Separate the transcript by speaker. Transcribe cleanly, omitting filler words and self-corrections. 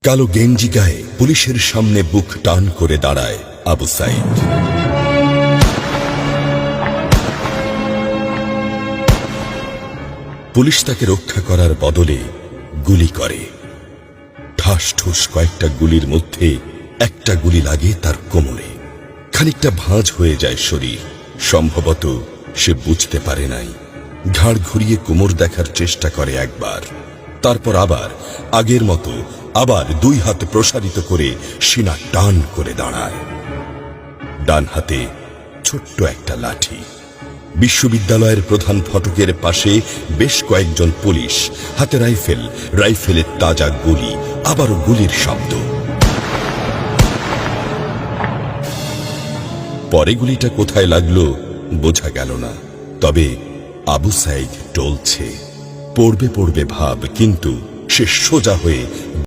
Speaker 1: কালো গেঞ্জি গায়ে পুলিশের সামনে বুক টান করে দাঁড়ায় আবু সাইদ। পুলিশ তাকে রক্ষা করার বদলে গুলি করে। ঠাস ঠুস কয়েকটা গুলির মধ্যে একটা গুলি লাগে তার কোমরে। খানিকটা ভাঁজ হয়ে যায় শরীর। সম্ভবত সে বুঝতে পারে নাই। ঘাড় ঘুরিয়ে কোমর দেখার চেষ্টা করে একবার, তারপর আবার আগের মতো আবার দুই হাত প্রসারিত করে সিনা টান করে দাঁড়ায়। ডান হাতে ছোট্ট একটা লাঠি। বিশ্ববিদ্যালয়ের প্রধান ফটকের পাশে বেশ কয়েকজন পুলিশ, হাতে রাইফেল, রাইফেলের তাজা গুলি, আবারও গুলির শব্দ। পরে গুলিটা কোথায় লাগলো বোঝা গেল না। তবে আবু সাইদ টলছে। পড়বে পড়বে ভাব, কিন্তু সে সোজা হয়ে